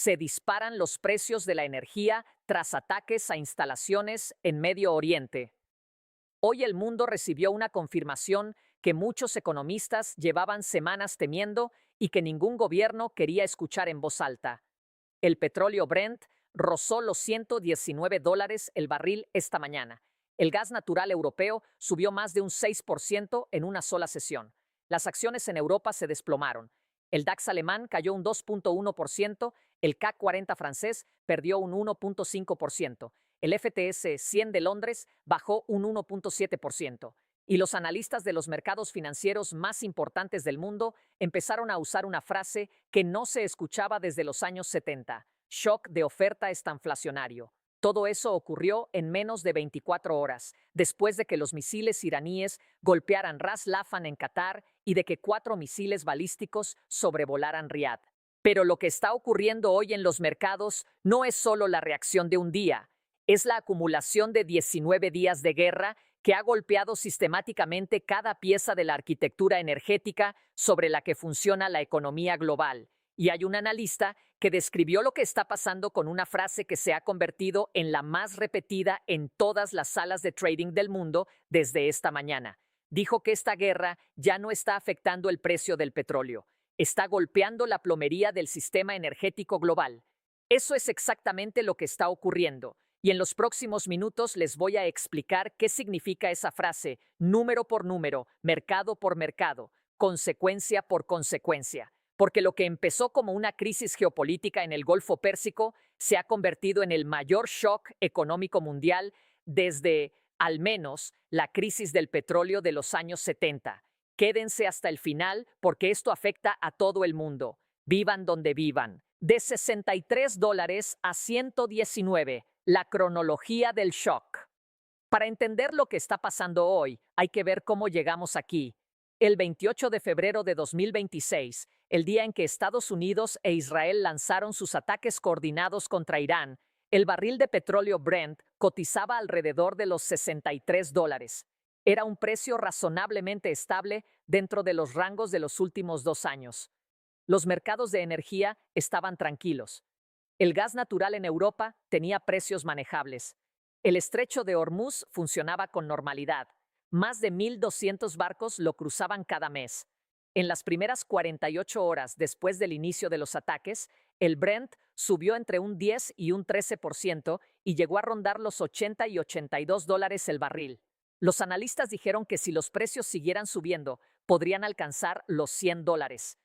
se disparan los precios de la energía tras ataques a instalaciones en Medio Oriente. Hoy el mundo recibió una confirmación que muchos economistas llevaban semanas temiendo y que ningún gobierno quería escuchar en voz alta. El petróleo Brent rozó los $119 el barril esta mañana. El gas natural europeo subió más de un 6% en una sola sesión. Las acciones en Europa se desplomaron. El DAX alemán cayó un 2,1%, el CAC 40 francés perdió un 1,5%, el FTSE 100 de Londres bajó un 1,7%, y los analistas de los mercados financieros más importantes del mundo empezaron a usar una frase que no se escuchaba desde los años 70: shock de oferta estanflacionario. Todo eso ocurrió en menos de 24 horas, después de que los misiles iraníes golpearan Ras Laffan en Qatar y de que 4 misiles balísticos sobrevolaran Riad. Pero lo que está ocurriendo hoy en los mercados no es solo la reacción de un día, es la acumulación de 19 días de guerra que ha golpeado sistemáticamente cada pieza de la arquitectura energética sobre la que funciona la economía global. Y hay un analista que describió lo que está pasando con una frase que se ha convertido en la más repetida en todas las salas de trading del mundo desde esta mañana. Dijo que esta guerra ya no está afectando el precio del petróleo, está golpeando la plomería del sistema energético global. Eso es exactamente lo que está ocurriendo. Y en los próximos minutos les voy a explicar qué significa esa frase, número por número, mercado por mercado, consecuencia por consecuencia. Porque lo que empezó como una crisis geopolítica en el Golfo Pérsico se ha convertido en el mayor shock económico mundial desde, al menos, la crisis del petróleo de los años 70. Quédense hasta el final porque esto afecta a todo el mundo. Vivan donde vivan. De $63 a 119, la cronología del shock. Para entender lo que está pasando hoy, hay que ver cómo llegamos aquí. El 28 de febrero de 2026, el día en que Estados Unidos e Israel lanzaron sus ataques coordinados contra Irán, el barril de petróleo Brent cotizaba alrededor de los $63. Era un precio razonablemente estable dentro de los rangos de los últimos 2 años. Los mercados de energía estaban tranquilos. El gas natural en Europa tenía precios manejables. El estrecho de Hormuz funcionaba con normalidad. Más de 1,200 barcos lo cruzaban cada mes. En las primeras 48 horas después del inicio de los ataques, el Brent subió entre un 10 y un 13% y llegó a rondar los 80 y $82 el barril. Los analistas dijeron que si los precios siguieran subiendo, podrían alcanzar los $100.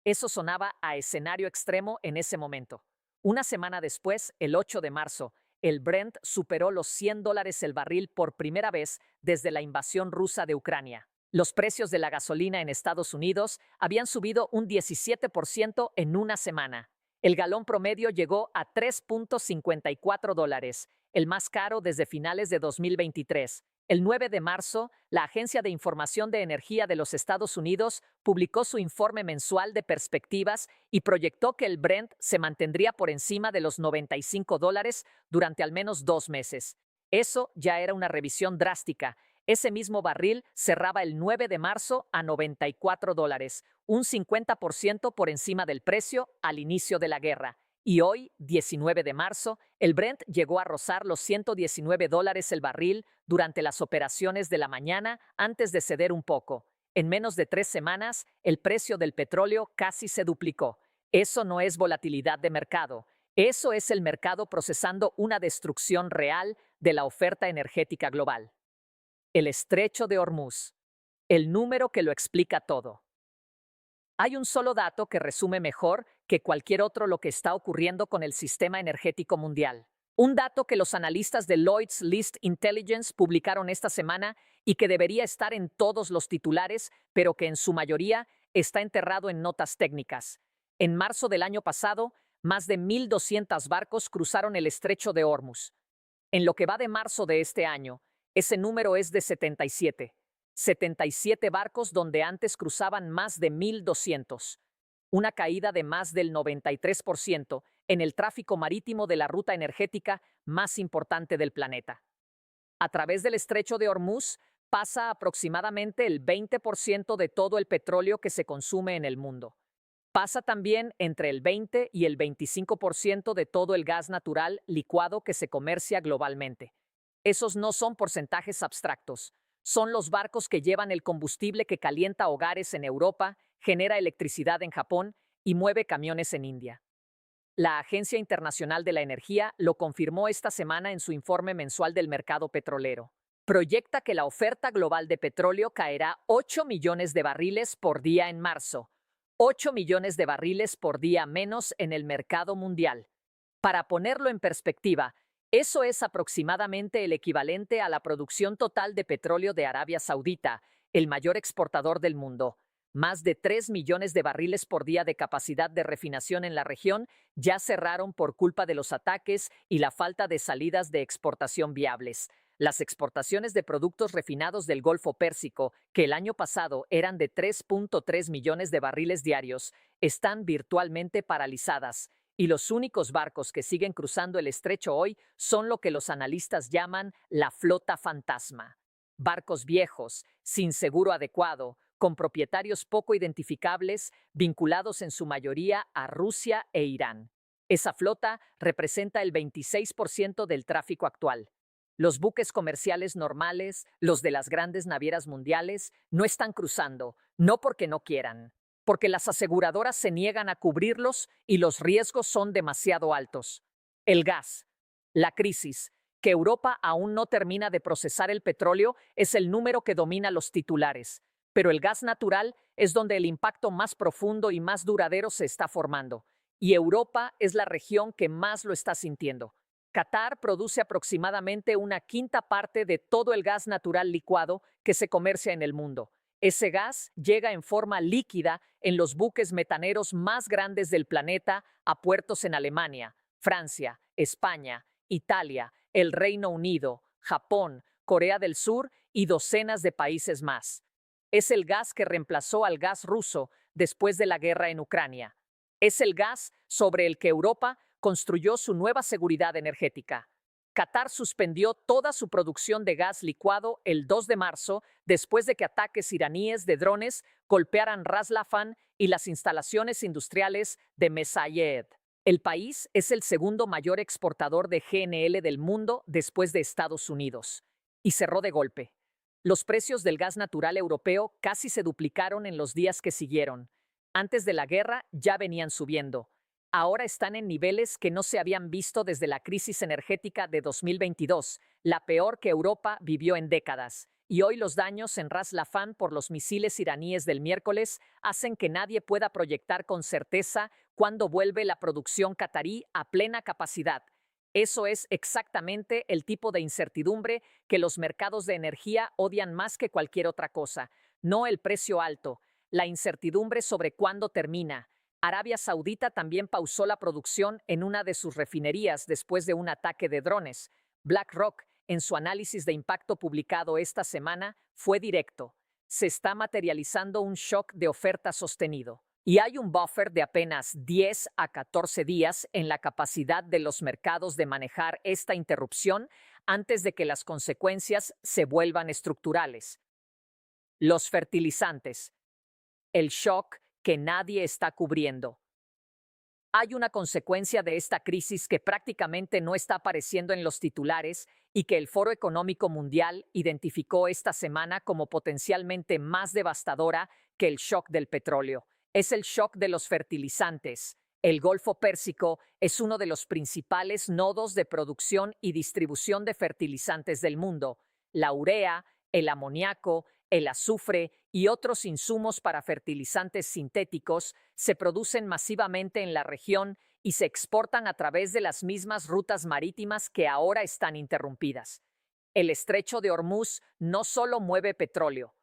Eso sonaba a escenario extremo en ese momento. Una semana después, el 8 de marzo, el Brent superó los $100 el barril por primera vez desde la invasión rusa de Ucrania. Los precios de la gasolina en Estados Unidos habían subido un 17% en una semana. El galón promedio llegó a $3,54, el más caro desde finales de 2023. El 9 de marzo, la Agencia de Información de Energía de los Estados Unidos publicó su informe mensual de perspectivas y proyectó que el Brent se mantendría por encima de los $95 durante al menos 2 meses. Eso ya era una revisión drástica. Ese mismo barril cerraba el 9 de marzo a $94, un 50% por encima del precio al inicio de la guerra. Y hoy, 19 de marzo, el Brent llegó a rozar los $119 el barril durante las operaciones de la mañana antes de ceder un poco. En menos de 3 semanas, el precio del petróleo casi se duplicó. Eso no es volatilidad de mercado. Eso es el mercado procesando una destrucción real de la oferta energética global. El estrecho de Hormuz. El número que lo explica todo. Hay un solo dato que resume mejor que cualquier otro lo que está ocurriendo con el sistema energético mundial. Un dato que los analistas de Lloyd's List Intelligence publicaron esta semana y que debería estar en todos los titulares, pero que en su mayoría está enterrado en notas técnicas. En marzo del año pasado, más de 1,200 barcos cruzaron el estrecho de Hormuz. En lo que va de marzo de este año, ese número es de 77. 77 barcos donde antes cruzaban más de 1,200. Una caída de más del 93% en el tráfico marítimo de la ruta energética más importante del planeta. A través del estrecho de Hormuz pasa aproximadamente el 20% de todo el petróleo que se consume en el mundo. Pasa también entre el 20 y el 25% de todo el gas natural licuado que se comercia globalmente. Esos no son porcentajes abstractos, son los barcos que llevan el combustible que calienta hogares en Europa, genera electricidad en Japón y mueve camiones en India. La Agencia Internacional de la Energía lo confirmó esta semana en su informe mensual del mercado petrolero. Proyecta que la oferta global de petróleo caerá 8 millones de barriles por día en marzo, 8 millones de barriles por día menos en el mercado mundial. Para ponerlo en perspectiva, eso es aproximadamente el equivalente a la producción total de petróleo de Arabia Saudita, el mayor exportador del mundo. Más de 3 millones de barriles por día de capacidad de refinación en la región ya cerraron por culpa de los ataques y la falta de salidas de exportación viables. Las exportaciones de productos refinados del Golfo Pérsico, que el año pasado eran de 3.3 millones de barriles diarios, están virtualmente paralizadas, y los únicos barcos que siguen cruzando el estrecho hoy son lo que los analistas llaman la flota fantasma. Barcos viejos, sin seguro adecuado, con propietarios poco identificables, vinculados en su mayoría a Rusia e Irán. Esa flota representa el 26% del tráfico actual. Los buques comerciales normales, los de las grandes navieras mundiales, no están cruzando, no porque no quieran, porque las aseguradoras se niegan a cubrirlos y los riesgos son demasiado altos. El gas, la crisis, que Europa aún no termina de procesar el petróleo, es el número que domina los titulares, pero el gas natural es donde el impacto más profundo y más duradero se está formando, y Europa es la región que más lo está sintiendo. Qatar produce aproximadamente una quinta parte de todo el gas natural licuado que se comercia en el mundo. Ese gas llega en forma líquida en los buques metaneros más grandes del planeta a puertos en Alemania, Francia, España, Italia, el Reino Unido, Japón, Corea del Sur y docenas de países más. Es el gas que reemplazó al gas ruso después de la guerra en Ucrania. Es el gas sobre el que Europa construyó su nueva seguridad energética. Qatar suspendió toda su producción de gas licuado el 2 de marzo después de que ataques iraníes de drones golpearan Ras Laffan y las instalaciones industriales de Mesaieed. El país es el segundo mayor exportador de GNL del mundo después de Estados Unidos, y cerró de golpe. Los precios del gas natural europeo casi se duplicaron en los días que siguieron. Antes de la guerra ya venían subiendo. Ahora están en niveles que no se habían visto desde la crisis energética de 2022, la peor que Europa vivió en décadas. Y hoy los daños en Ras Laffan por los misiles iraníes del miércoles hacen que nadie pueda proyectar con certeza cuándo vuelve la producción catarí a plena capacidad. Eso es exactamente el tipo de incertidumbre que los mercados de energía odian más que cualquier otra cosa. No el precio alto, la incertidumbre sobre cuándo termina. Arabia Saudita también pausó la producción en una de sus refinerías después de un ataque de drones. BlackRock, en su análisis de impacto publicado esta semana, fue directo. Se está materializando un shock de oferta sostenido. Y hay un buffer de apenas 10 a 14 días en la capacidad de los mercados de manejar esta interrupción antes de que las consecuencias se vuelvan estructurales. Los fertilizantes. El shock que nadie está cubriendo. Hay una consecuencia de esta crisis que prácticamente no está apareciendo en los titulares y que el Foro Económico Mundial identificó esta semana como potencialmente más devastadora que el shock del petróleo. Es el shock de los fertilizantes. El Golfo Pérsico es uno de los principales nodos de producción y distribución de fertilizantes del mundo. La urea, el amoníaco, el azufre y otros insumos para fertilizantes sintéticos se producen masivamente en la región y se exportan a través de las mismas rutas marítimas que ahora están interrumpidas. El estrecho de Hormuz no solo mueve petróleo,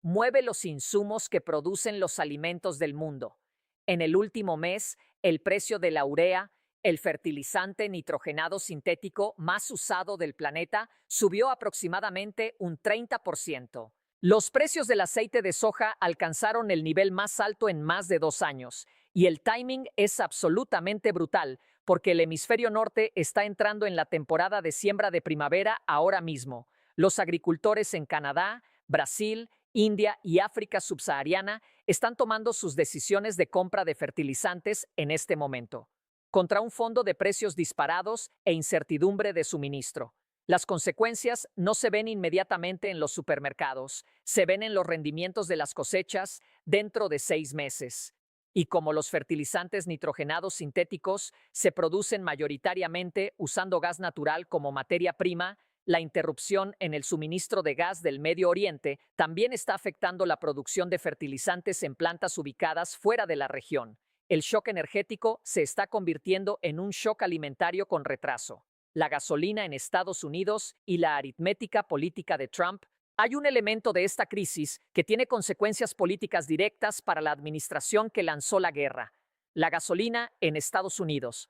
mueve los insumos que producen los alimentos del mundo. En el último mes, el precio de la urea, el fertilizante nitrogenado sintético más usado del planeta, subió aproximadamente un 30%. Los precios del aceite de soja alcanzaron el nivel más alto en más de 2 años, y el timing es absolutamente brutal, porque el hemisferio norte está entrando en la temporada de siembra de primavera ahora mismo. Los agricultores en Canadá, Brasil India y África subsahariana están tomando sus decisiones de compra de fertilizantes en este momento, contra un fondo de precios disparados e incertidumbre de suministro. Las consecuencias no se ven inmediatamente en los supermercados, se ven en los rendimientos de las cosechas dentro de 6 meses. Y como los fertilizantes nitrogenados sintéticos se producen mayoritariamente usando gas natural como materia prima, la interrupción en el suministro de gas del Medio Oriente también está afectando la producción de fertilizantes en plantas ubicadas fuera de la región. El shock energético se está convirtiendo en un shock alimentario con retraso. La gasolina en Estados Unidos y la aritmética política de Trump. Hay un elemento de esta crisis que tiene consecuencias políticas directas para la administración que lanzó la guerra. La gasolina en Estados Unidos.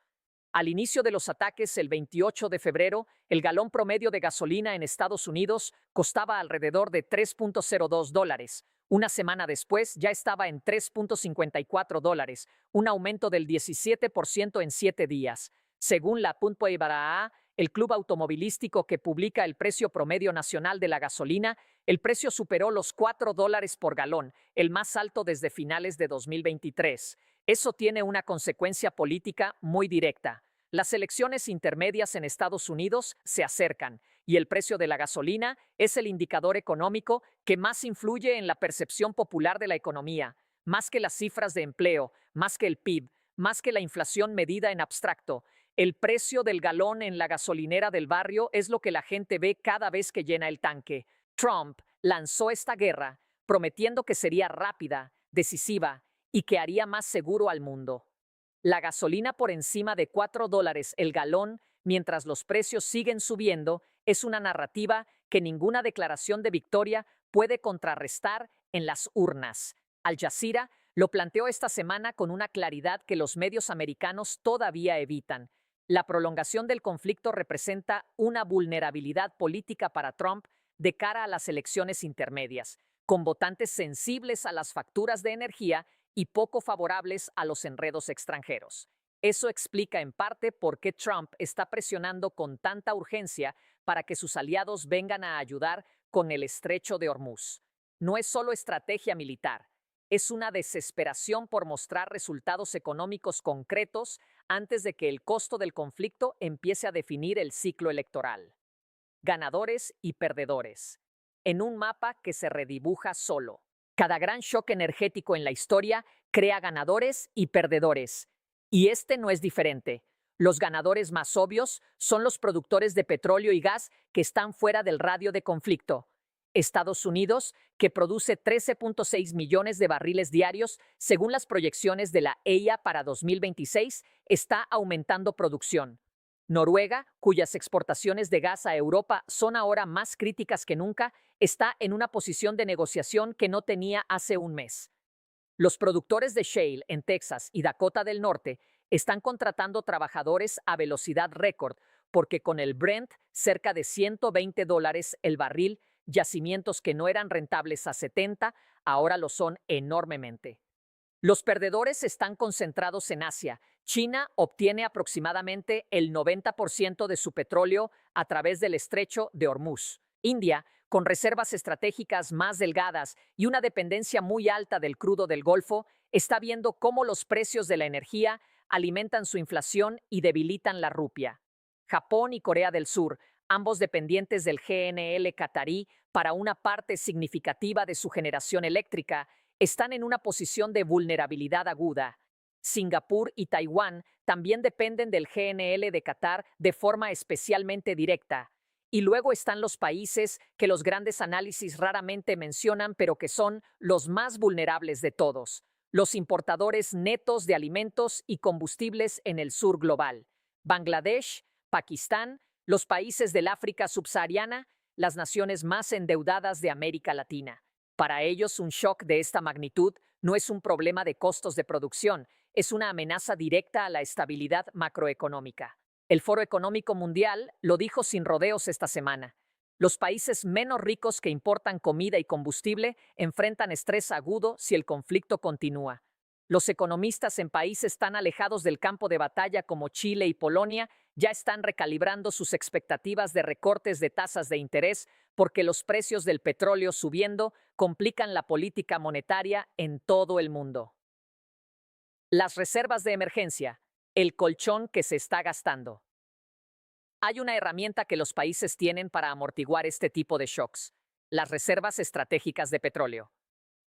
Al inicio de los ataques, el 28 de febrero, el galón promedio de gasolina en Estados Unidos costaba alrededor de $3.02. Una semana después ya estaba en $3.54, un aumento del 17% en 7 días. Según la Punto.IBARA, el club automovilístico que publica el precio promedio nacional de la gasolina, el precio superó los $4 por galón, el más alto desde finales de 2023. Eso tiene una consecuencia política muy directa. Las elecciones intermedias en Estados Unidos se acercan y el precio de la gasolina es el indicador económico que más influye en la percepción popular de la economía, más que las cifras de empleo, más que el PIB, más que la inflación medida en abstracto. El precio del galón en la gasolinera del barrio es lo que la gente ve cada vez que llena el tanque. Trump lanzó esta guerra prometiendo que sería rápida, decisiva y que haría más seguro al mundo. La gasolina por encima de $4 el galón, mientras los precios siguen subiendo, es una narrativa que ninguna declaración de victoria puede contrarrestar en las urnas. Al Jazeera lo planteó esta semana con una claridad que los medios americanos todavía evitan. La prolongación del conflicto representa una vulnerabilidad política para Trump de cara a las elecciones intermedias, con votantes sensibles a las facturas de energía y poco favorables a los enredos extranjeros. Eso explica en parte por qué Trump está presionando con tanta urgencia para que sus aliados vengan a ayudar con el estrecho de Hormuz. No es solo estrategia militar, es una desesperación por mostrar resultados económicos concretos antes de que el costo del conflicto empiece a definir el ciclo electoral. Ganadores y perdedores. En un mapa que se redibuja solo. Cada gran shock energético en la historia crea ganadores y perdedores. Y este no es diferente. Los ganadores más obvios son los productores de petróleo y gas que están fuera del radio de conflicto. Estados Unidos, que produce 13.6 millones de barriles diarios, según las proyecciones de la EIA para 2026, está aumentando producción. Noruega, cuyas exportaciones de gas a Europa son ahora más críticas que nunca, está en una posición de negociación que no tenía hace un mes. Los productores de shale en Texas y Dakota del Norte están contratando trabajadores a velocidad récord porque con el Brent cerca de $120 el barril, yacimientos que no eran rentables a 70, ahora lo son enormemente. Los perdedores están concentrados en Asia. China obtiene aproximadamente el 90% de su petróleo a través del estrecho de Hormuz. India, con reservas estratégicas más delgadas y una dependencia muy alta del crudo del Golfo, está viendo cómo los precios de la energía alimentan su inflación y debilitan la rupia. Japón y Corea del Sur, ambos dependientes del GNL catarí para una parte significativa de su generación eléctrica, están en una posición de vulnerabilidad aguda. Singapur y Taiwán también dependen del GNL de Qatar de forma especialmente directa. Y luego están los países que los grandes análisis raramente mencionan, pero que son los más vulnerables de todos, los importadores netos de alimentos y combustibles en el sur global. Bangladesh, Pakistán, los países del África subsahariana, las naciones más endeudadas de América Latina. Para ellos, un shock de esta magnitud no es un problema de costos de producción, es una amenaza directa a la estabilidad macroeconómica. El Foro Económico Mundial lo dijo sin rodeos esta semana. Los países menos ricos que importan comida y combustible enfrentan estrés agudo si el conflicto continúa. Los economistas en países tan alejados del campo de batalla como Chile y Polonia ya están recalibrando sus expectativas de recortes de tasas de interés porque los precios del petróleo subiendo complican la política monetaria en todo el mundo. Las reservas de emergencia, el colchón que se está gastando. Hay una herramienta que los países tienen para amortiguar este tipo de shocks, las reservas estratégicas de petróleo,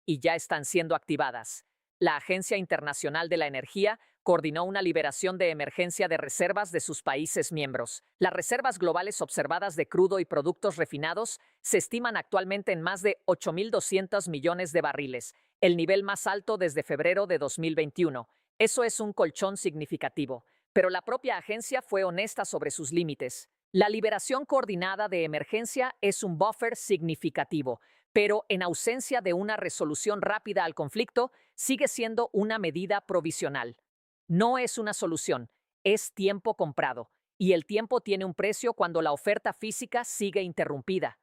y ya están siendo activadas. La Agencia Internacional de la Energía coordinó una liberación de emergencia de reservas de sus países miembros. Las reservas globales observadas de crudo y productos refinados se estiman actualmente en más de 8.200 millones de barriles, el nivel más alto desde febrero de 2021. Eso es un colchón significativo, pero la propia agencia fue honesta sobre sus límites. La liberación coordinada de emergencia es un buffer significativo, pero en ausencia de una resolución rápida al conflicto, sigue siendo una medida provisional. No es una solución, es tiempo comprado, y el tiempo tiene un precio cuando la oferta física sigue interrumpida.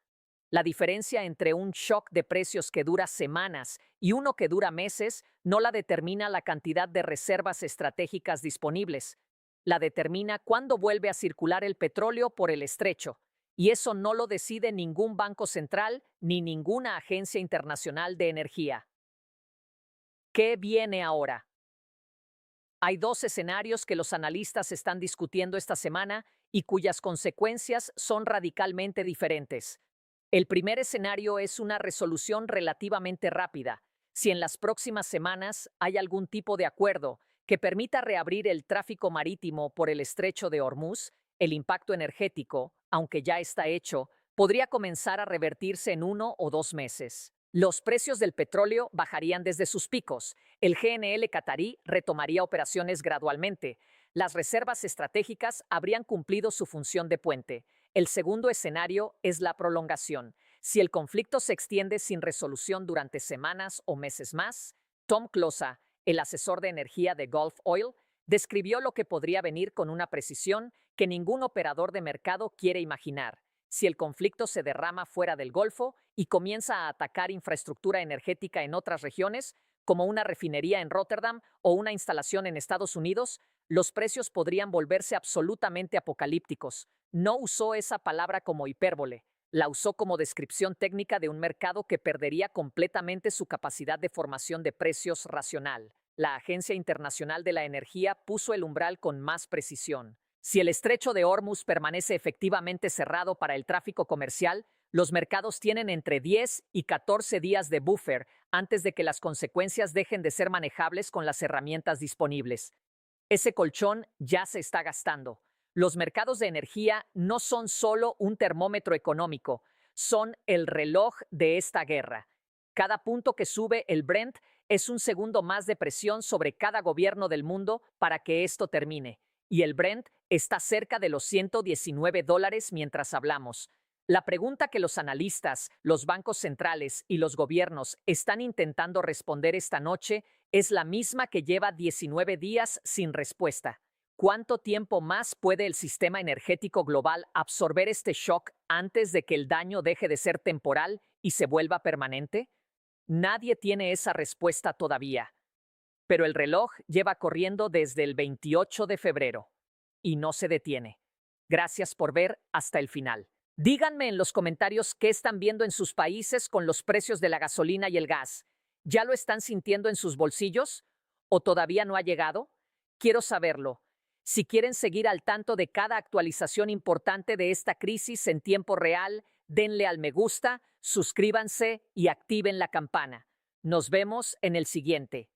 La diferencia entre un shock de precios que dura semanas y uno que dura meses no la determina la cantidad de reservas estratégicas disponibles. La determina cuándo vuelve a circular el petróleo por el estrecho. Y eso no lo decide ningún banco central ni ninguna agencia internacional de energía. ¿Qué viene ahora? Hay dos escenarios que los analistas están discutiendo esta semana y cuyas consecuencias son radicalmente diferentes. El primer escenario es una resolución relativamente rápida. Si en las próximas semanas hay algún tipo de acuerdo que permita reabrir el tráfico marítimo por el estrecho de Hormuz, el impacto energético, aunque ya está hecho, podría comenzar a revertirse en 1 o 2 meses. Los precios del petróleo bajarían desde sus picos. El GNL catarí retomaría operaciones gradualmente. Las reservas estratégicas habrían cumplido su función de puente. El segundo escenario es la prolongación. Si el conflicto se extiende sin resolución durante semanas o meses más, Tom Closa, el asesor de energía de Gulf Oil, describió lo que podría venir con una precisión que ningún operador de mercado quiere imaginar. Si el conflicto se derrama fuera del Golfo y comienza a atacar infraestructura energética en otras regiones, como una refinería en Rotterdam o una instalación en Estados Unidos, los precios podrían volverse absolutamente apocalípticos. No usó esa palabra como hipérbole, la usó como descripción técnica de un mercado que perdería completamente su capacidad de formación de precios racional. La Agencia Internacional de la Energía puso el umbral con más precisión. Si el estrecho de Hormuz permanece efectivamente cerrado para el tráfico comercial, los mercados tienen entre 10 y 14 días de buffer antes de que las consecuencias dejen de ser manejables con las herramientas disponibles. Ese colchón ya se está gastando. Los mercados de energía no son solo un termómetro económico, son el reloj de esta guerra. Cada punto que sube el Brent es un segundo más de presión sobre cada gobierno del mundo para que esto termine. Y el Brent está cerca de los $119 mientras hablamos. La pregunta que los analistas, los bancos centrales y los gobiernos están intentando responder esta noche es la misma que lleva 19 días sin respuesta. ¿Cuánto tiempo más puede el sistema energético global absorber este shock antes de que el daño deje de ser temporal y se vuelva permanente? Nadie tiene esa respuesta todavía. Pero el reloj lleva corriendo desde el 28 de febrero y no se detiene. Gracias por ver hasta el final. Díganme en los comentarios qué están viendo en sus países con los precios de la gasolina y el gas. ¿Ya lo están sintiendo en sus bolsillos? ¿O todavía no ha llegado? Quiero saberlo. Si quieren seguir al tanto de cada actualización importante de esta crisis en tiempo real, denle al me gusta, suscríbanse y activen la campana. Nos vemos en el siguiente.